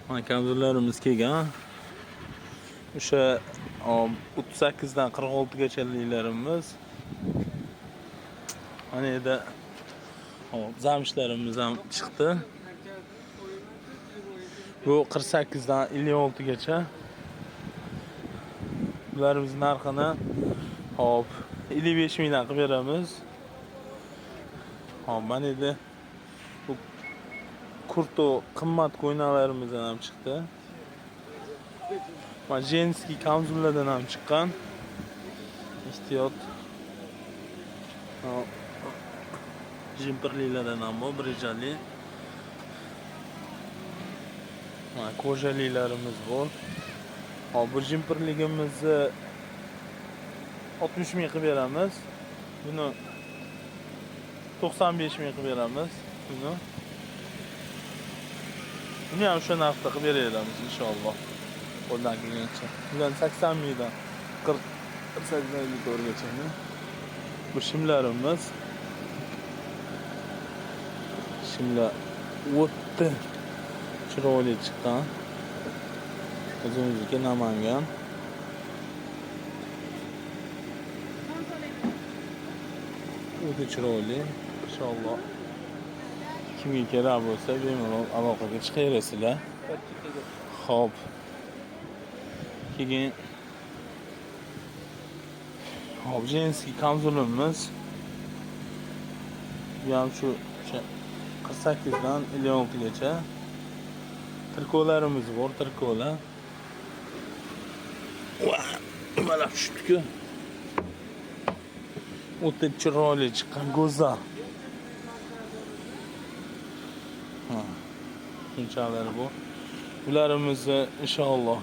Mana kamzullarimiz kelgan. O'sha 38 dan 46 gachaliklarimiz. Mana yerda zamishlarimiz ham chiqdi. Bu 48 dan 56 gacha. Bularimiz narxini 55 mingdan qilib beramiz. Mana yerda bu kurto qimmat qo'ynalarimiz ham chiqdi. Mana jenskiy kamzullardan ham chiqqan. Ehtiyot. Jimperlilardan ham bor, brijali. Mana kojalilarimiz bor. Bu jimperligimizni 60 ming qilib beramiz. Buni 95 ming qilib beramiz. Buni ham o'sha narxda qilib beramiz inshaalloh. Qo'ldan kelgancha. Bular 80 mingdan 48 ming to'rgacha. Bu shimlarimiz. Shimlar o'tdi. Chiroyli chiqqan. O'zimizga Namangan. O'ta chiroyli. Inshaalloh. Kimga kerak bo'lsa, bemalol aloqaga chiqaverasizlar. Xo'p. Keyin jenskiy kamzulimiz. Bu ham shu 48 dan 56 gacha. Trikolarimiz bor, trikolar. Mana tushdi-ku. O'ta chiroyli chiqqan go'zal. Shunchalar bu. Bularimizni inshaalloh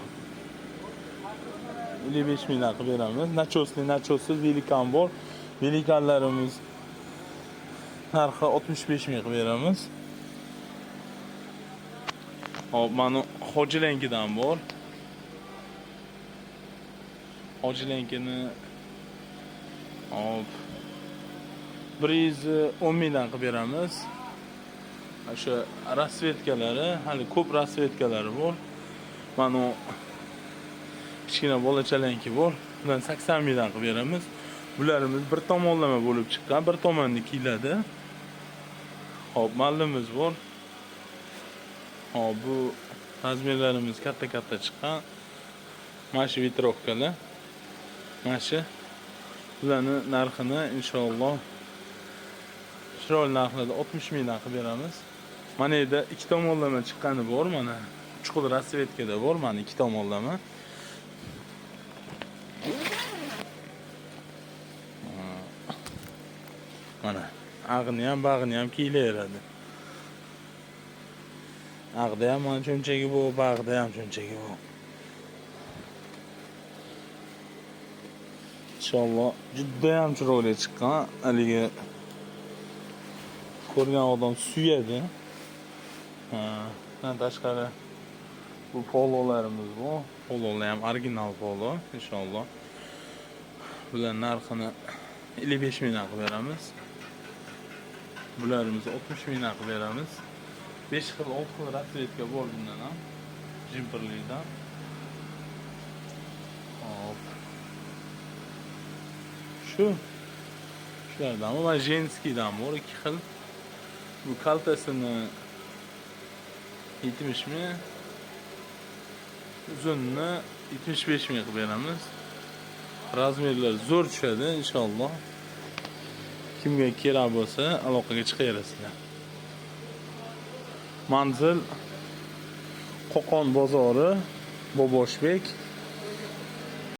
55 mingdan qilib beramiz. Nachossiz velikan bor. Velikanlarimiz narxi 65 ming qilib beramiz. Mana Hojilenkidan bor. Hojilenkini 110 mingdan qilib beramiz. O'sha rasvetkalari, hali ko'p rasvetkalari bor. Mana kichkina bolachalanki bor. Bundan 80 mingdan qilib beramiz. Bularimiz bir tomonlama bo'lib chiqqan, bir tomonni kiyladi. Mallimiz bor. Bu razmerlarimiz katta chiqqan. Mana shu vitrovkalar. Mana shu. Bularning narxini inshaalloh chiroyli narxlarda 60 mingdan qilib beramiz. Mana yerda ikki tomonlama chiqqani bor, mana chuqur rasvetkada bor, mana ikki tomonlama. Mana ag'ni ham, bag'ni ham kiyilaveradi. Ag'da ham mana cho'nchagi bu, bag'da ham cho'nchagi bu. Inshaalloh juda ham chiroyli chiqqan. Haligi ko'rgan odam suyadi. Bundan tashqari bu pololarimiz bu. Pololar ham original polo inshaalloh. Bular narxini 55 mingdan qilib beramiz. Bularimizni 60 mingdan qilib beramiz. 5 xil, 6 xil rasvetka bor bundan ham. Jimperlikdan. Shulardan va jenskiydan bor 2 xil. Bu kaltasini 70 ming, uzunni 75 ming qilib beramiz. Razmerlar zo'r tushadi inshaalloh. Kimga kerak bo'lsa aloqaga chiqaverasizlar. Manzil Qo'qon bozori, Boboshbek.